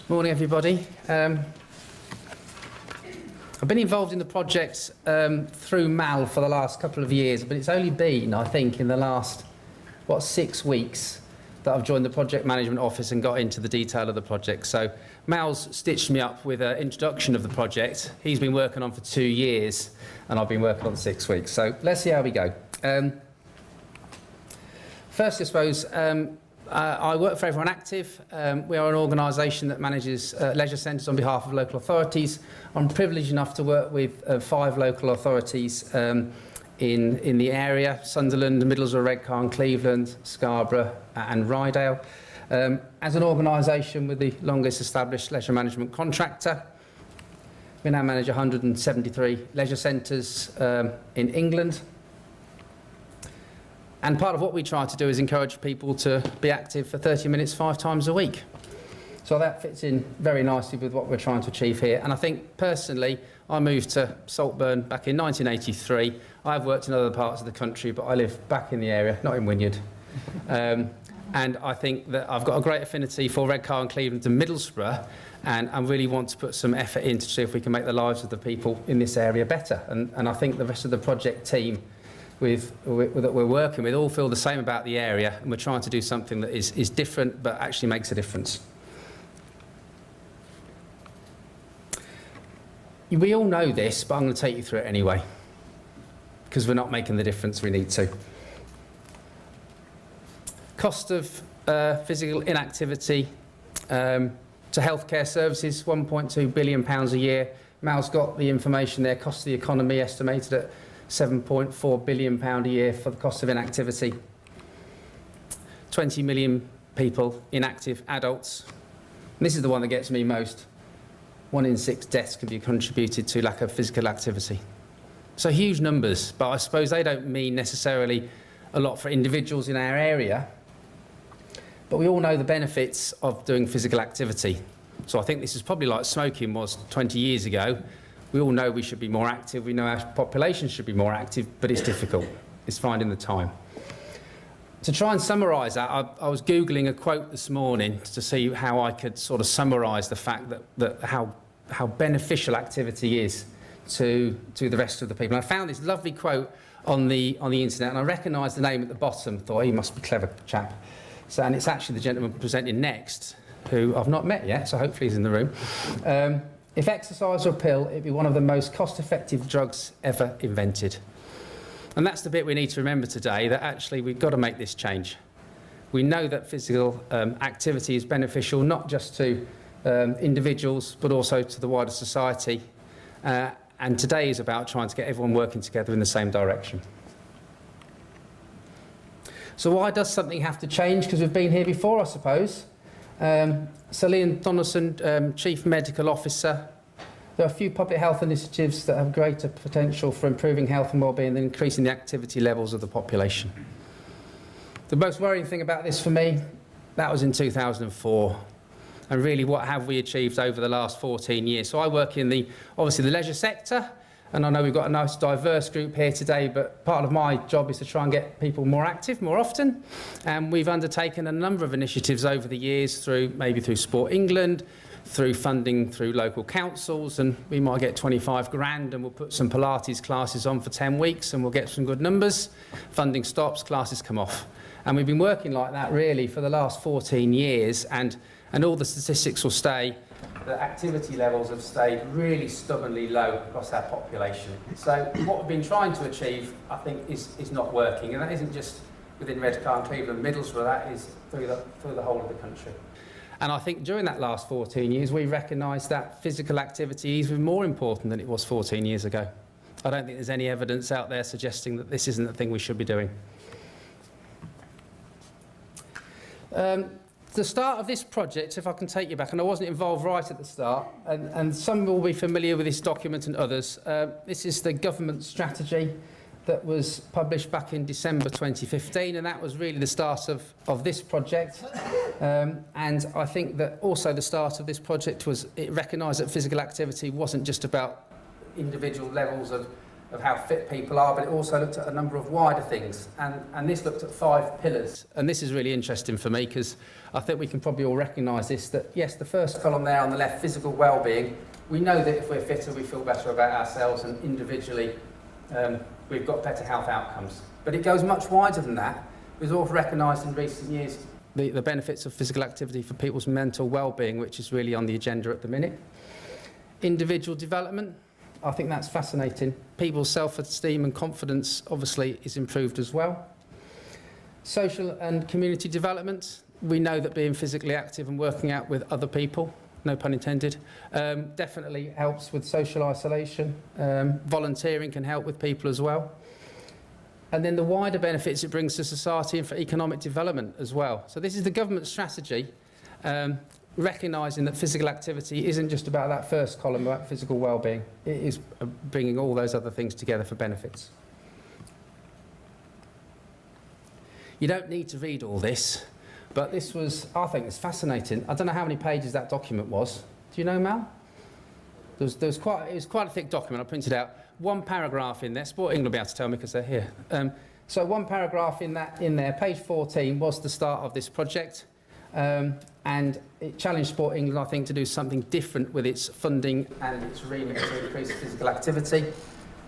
Morning, everybody. I've been involved in the project through MAL for the last couple of years, but it's only been, I think, in the last, 6 weeks that I've joined the project management office and got into the detail of the project. So Mal's stitched me up with an introduction of the project. He's been working on for 2 years, and I've been working on 6 weeks. So let's see how we go. First, I suppose, I work for Everyone Active. We are an organisation that manages leisure centres on behalf of local authorities. I'm privileged enough to work with 5 local authorities in the area: Sunderland, Middlesbrough, Redcar, Cleveland, Scarborough and Rydale. As an organisation with the longest established leisure management contractor, we now manage 173 leisure centres in England. And part of what we try to do is encourage people to be active for 30 minutes 5 times a week. So that fits in very nicely with what we're trying to achieve here. And I think personally, I moved to Saltburn back in 1983. I've worked in other parts of the country, but I live back in the area, not in Wynyard. And I think that I've got a great affinity for Redcar and Cleveland and Middlesbrough, and I really want to put some effort in to see if we can make the lives of the people in this area better. And I think the rest of the project team that we're working with all feel the same about the area, and we're trying to do something that is different but actually makes a difference. We all know this, but I'm going to take you through it anyway, because we're not making the difference we need to. Cost of physical inactivity to healthcare services, £1.2 billion a year. Mal's got the information there. Cost of the economy estimated at £7.4 billion a year for the cost of inactivity. 20 million people, inactive adults. And this is the one that gets me most. 1 in 6 deaths can be contributed to lack of physical activity. So huge numbers, but I suppose they don't mean necessarily a lot for individuals in our area. But we all know the benefits of doing physical activity. So I think this is probably like smoking was 20 years ago. We all know we should be more active. We know our population should be more active, but it's difficult. It's finding the time. To try and summarise that, I was Googling a quote this morning to see how I could sort of summarise the fact that how beneficial activity is to the rest of the people. And I found this lovely quote on the internet, and I recognised the name at the bottom. Thought he must be a clever chap. So, and it's actually the gentleman presenting next, who I've not met yet, so hopefully he's in the room. If exercise were a pill, it'd be one of the most cost-effective drugs ever invented. And that's the bit we need to remember today, that actually we've got to make this change. We know that physical activity is beneficial not just to individuals, but also to the wider society. And today is about trying to get everyone working together in the same direction. So why does something have to change? Because we've been here before, I suppose. Sir Liam Donaldson, Chief Medical Officer. There are a few public health initiatives that have greater potential for improving health and wellbeing than increasing the activity levels of the population. The most worrying thing about this for me, that was in 2004. And really, what have we achieved over the last 14 years? So I work in obviously the leisure sector, and I know we've got a nice diverse group here today, but part of my job is to try and get people more active more often. And we've undertaken a number of initiatives over the years through Sport England, through funding through local councils, and we might get 25 grand and we'll put some Pilates classes on for 10 weeks and we'll get some good numbers. Funding stops, classes come off. And we've been working like that really for the last 14 years, and all the statistics will stay. The activity levels have stayed really stubbornly low across our population. So what we've been trying to achieve, I think, is not working, and that isn't just within Redcar and Cleveland and Middlesbrough, that is through the whole of the country. And I think during that last 14 years, we recognised that physical activity is even more important than it was 14 years ago. I don't think there's any evidence out there suggesting that this isn't the thing we should be doing. The start of this project, if I can take you back, and I wasn't involved right at the start, and some will be familiar with this document and others. This is the government strategy that was published back in December 2015, and that was really the start of this project. And I think that also the start of this project was, it recognised that physical activity wasn't just about individual levels of of how fit people are, but it also looked at a number of wider things. And this looked at 5 pillars. And this is really interesting for me because I think we can probably all recognise this, that yes, the first column there on the left, physical well-being, we know that if we're fitter, we feel better about ourselves, and individually we've got better health outcomes. But it goes much wider than that. We've all recognised in recent years the benefits of physical activity for people's mental well-being, which is really on the agenda at the minute. Individual development, I think that's fascinating. People's self-esteem and confidence obviously is improved as well. Social and community development, we know that being physically active and working out with other people, no pun intended, definitely helps with social isolation. Volunteering can help with people as well. And then the wider benefits it brings to society and for economic development as well. So this is the government strategy, recognising that physical activity isn't just about that first column about physical well-being. It is bringing all those other things together for benefits. You don't need to read all this, but this was, I think, it's fascinating. I don't know how many pages that document was. Do you know, Mal? It was quite a thick document. I printed out one paragraph in there. Sport England will be able to tell me because they're here. So one paragraph in there, page 14, was the start of this project. And it challenged Sport England, I think, to do something different with its funding and its remit to increase physical activity.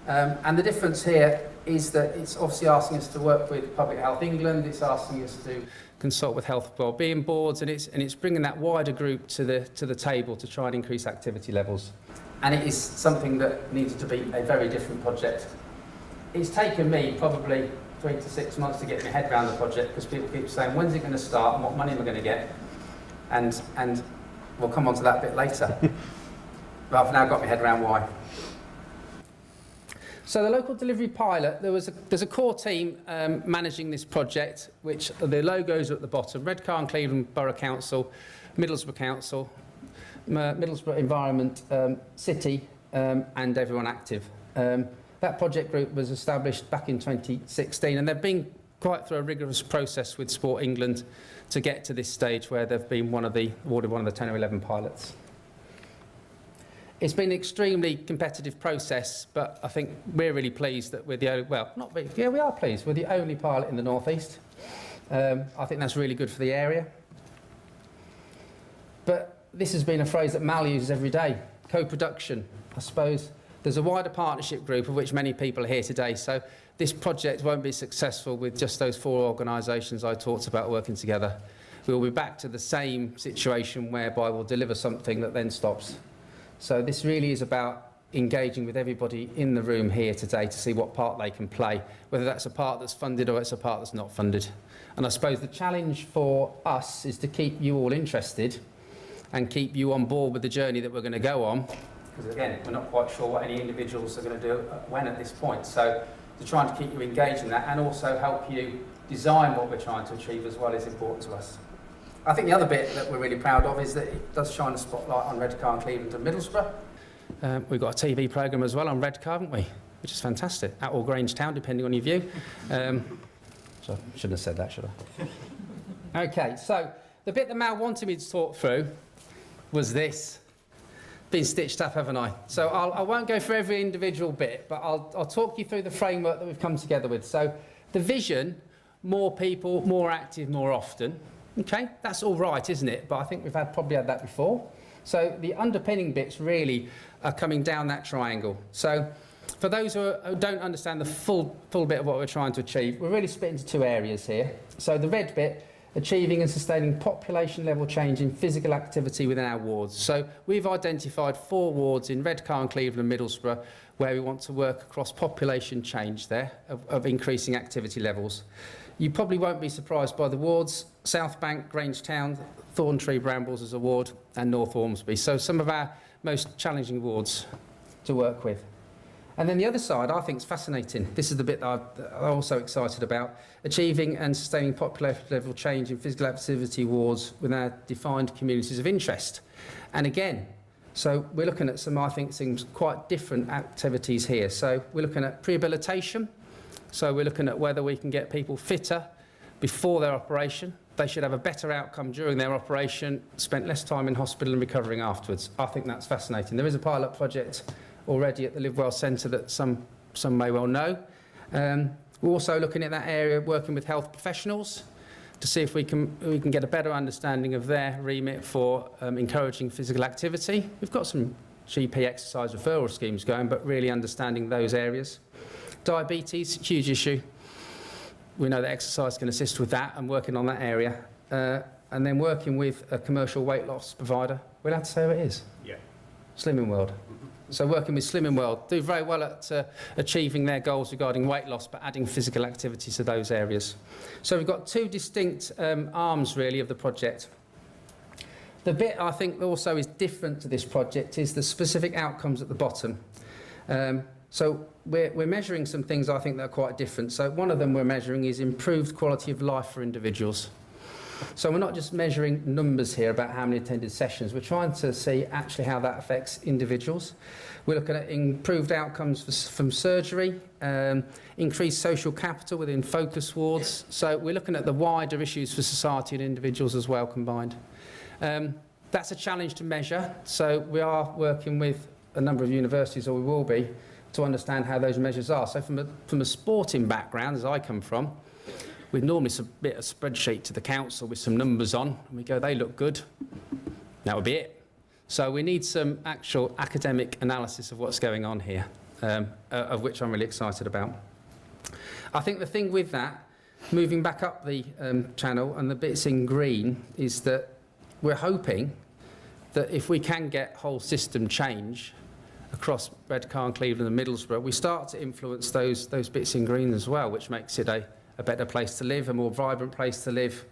And the difference here is that it's obviously asking us to work with Public Health England, it's asking us to consult with health wellbeing boards, and it's bringing that wider group to the table to try and increase activity levels. And it is something that needed to be a very different project. It's taken me probably 3 to 6 months to get my head around the project because people keep saying, when's it going to start and what money am I going to get? And we'll come on to that a bit later. But I've now got my head around why. So the local delivery pilot, there's a core team managing this project, which the logos are at the bottom: Redcar and Cleveland Borough Council, Middlesbrough Council, Middlesbrough Environment, City, and Everyone Active. That project group was established back in 2016, and they've been quite through a rigorous process with Sport England to get to this stage where they've been awarded one of the 10 or 11 pilots. It's been an extremely competitive process, but I think we're really pleased that we're the only, well, not really, yeah, we are pleased. We're the only pilot in the North East. I think that's really good for the area. But this has been a phrase that Mal uses every day, co-production. I suppose there's a wider partnership group of which many people are here today, so this project won't be successful with just those 4 organisations I talked about working together. We'll be back to the same situation whereby we'll deliver something that then stops. So this really is about engaging with everybody in the room here today to see what part they can play, whether that's a part that's funded or it's a part that's not funded. And I suppose the challenge for us is to keep you all interested and keep you on board with the journey that we're going to go on. Because again, we're not quite sure what any individuals are going to do when at this point. So to try and keep you engaged in that and also help you design what we're trying to achieve as well is important to us. I think the other bit that we're really proud of is that it does shine a spotlight on Redcar and Cleveland and Middlesbrough. We've got a TV programme as well on Redcar, haven't we? Which is fantastic. At or Grange Town, depending on your view. So I shouldn't have said that, should I? Okay, so the bit that Mal wanted me to talk through was this. Been stitched up, haven't I? So I won't go through every individual bit, but I'll talk you through the framework that we've come together with. So the vision, more people, more active, more often. Okay, that's all right, isn't it? But I think we've probably had that before. So the underpinning bits really are coming down that triangle. So for those who don't understand the full bit of what we're trying to achieve, we're really split into 2 areas here. So the red bit, achieving and sustaining population level change in physical activity within our wards. So we've identified 4 wards in Redcar and Cleveland and Middlesbrough where we want to work across population change there of increasing activity levels. You probably won't be surprised by the wards: South Bank, Grange Town, Thorntree, Brambles as a ward, and North Ormsby. So some of our most challenging wards to work with. And then the other side I think is fascinating. This is the bit that I'm also excited about: achieving and sustaining population level change in physical activity wards within our defined communities of interest. And again, so we're looking at some, I think, seems quite different activities here. So we're looking at rehabilitation. So we're looking at whether we can get people fitter before their operation. They should have a better outcome during their operation, spent less time in hospital and recovering afterwards. I think that's fascinating. There is a pilot project already at the Live Well Centre that some some may well know. We're also looking at that area, working with health professionals to see if we can get a better understanding of their remit for encouraging physical activity. We've got some GP exercise referral schemes going, but really understanding those areas. Diabetes, huge issue. We know that exercise can assist with that and working on that area. And then working with a commercial weight loss provider. We're allowed to say who it is? Yeah. Slimming World. So working with Slimming World, do very well at achieving their goals regarding weight loss, but adding physical activity to those areas. So we've got two distinct arms, really, of the project. The bit I think also is different to this project is the specific outcomes at the bottom. So we're measuring some things I think that are quite different. So one of them we're measuring is improved quality of life for individuals. So we're not just measuring numbers here about how many attended sessions. We're trying to see actually how that affects individuals. We're looking at improved outcomes from surgery, increased social capital within focus wards. So we're looking at the wider issues for society and individuals as well combined. That's a challenge to measure. So we are working with a number of universities, or we will be, to understand how those measures are. So from a sporting background, as I come from, we'd normally submit a spreadsheet to the council with some numbers on, and we go, they look good. That would be it. So we need some actual academic analysis of what's going on here, of which I'm really excited about. I think the thing with that, moving back up the channel and the bits in green, is that we're hoping that if we can get whole system change across Redcar and Cleveland and Middlesbrough, we start to influence those bits in green as well, which makes it a better place to live, a more vibrant place to live.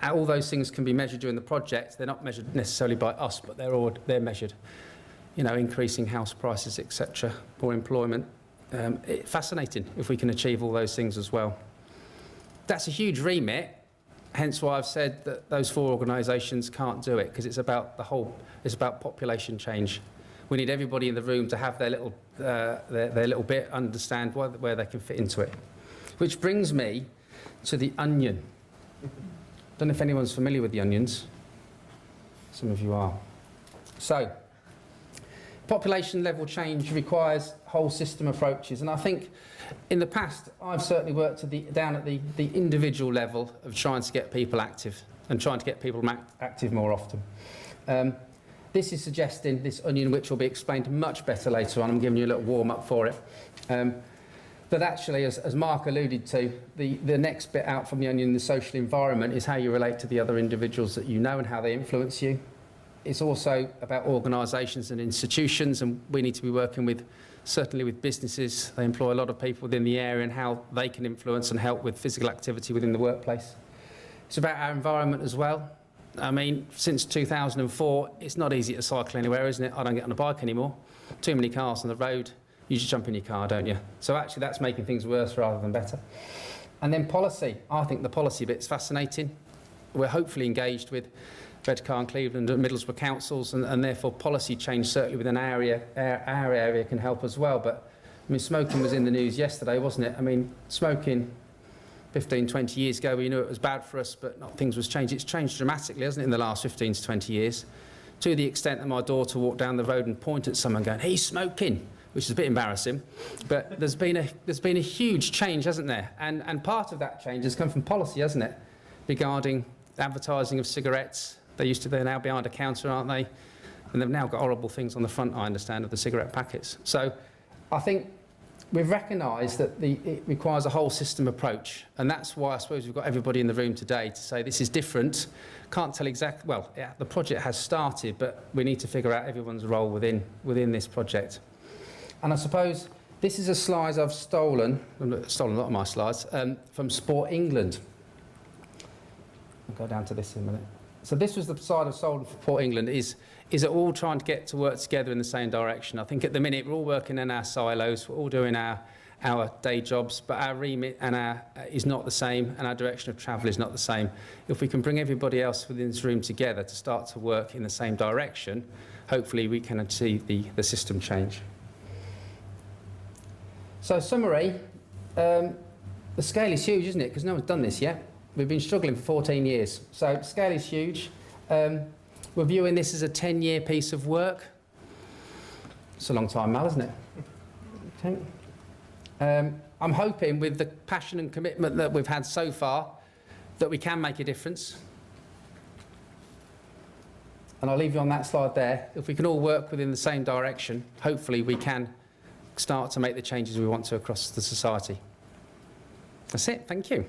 All those things can be measured during the project. They're not measured necessarily by us, but they're measured. You know, increasing house prices, etc., or employment. Fascinating if we can achieve all those things as well. That's a huge remit. Hence why I've said that those four organisations can't do it, because it's about it's about population change. We need everybody in the room to have their little bit, understand where they can fit into it. Which brings me to the onion. Don't know if anyone's familiar with the onions. Some of you are. So, population level change requires whole system approaches, and I think in the past I've certainly worked down at the individual level of trying to get people active and trying to get people active more often. This is suggesting this onion, which will be explained much better later on. I'm giving you a little warm up for it. But actually, as Mark alluded to, the next bit out from the onion, the social environment, is how you relate to the other individuals that you know and how they influence you. It's also about organisations and institutions, and we need to be working certainly with businesses. They employ a lot of people within the area and how they can influence and help with physical activity within the workplace. It's about our environment as well. I mean, since 2004, it's not easy to cycle anywhere, isn't it? I don't get on a bike anymore. Too many cars on the road. You just jump in your car, don't you? So actually that's making things worse rather than better. And then policy. I think the policy bit's fascinating. We're hopefully engaged with Redcar and Cleveland and Middlesbrough councils, and therefore policy change certainly within our area can help as well. But I mean, smoking was in the news yesterday, wasn't it? I mean, smoking 15, 20 years ago, we knew it was bad for us, but things was changed. It's changed dramatically, hasn't it, in the last 15 to 20 years? To the extent that my daughter walked down the road and pointed at someone going, he's smoking, which is a bit embarrassing. But there's been a huge change, hasn't there? And part of that change has come from policy, hasn't it? Regarding advertising of cigarettes. They're now behind a counter, aren't they? And they've now got horrible things on the front, I understand, of the cigarette packets. So I think we've recognised that it requires a whole system approach. And that's why I suppose we've got everybody in the room today to say this is different. Can't tell exactly, well, yeah, the project has started, but we need to figure out everyone's role within this project. And I suppose this is a slide I've stolen a lot of my slides, from Sport England. I'll go down to this in a minute. So this was the side of Sport England, is it all trying to get to work together in the same direction. I think at the minute we're all working in our silos, we're all doing our day jobs, but our remit is not the same, and our direction of travel is not the same. If we can bring everybody else within this room together to start to work in the same direction, hopefully we can achieve the system change. So summary, the scale is huge, isn't it? Because no one's done this yet. We've been struggling for 14 years. So scale is huge. We're viewing this as a 10-year piece of work. It's a long time, Mal, isn't it? Okay. I'm hoping with the passion and commitment that we've had so far that we can make a difference. And I'll leave you on that slide there. If we can all work within the same direction, hopefully we can start to make the changes we want to across the society. That's it. Thank you.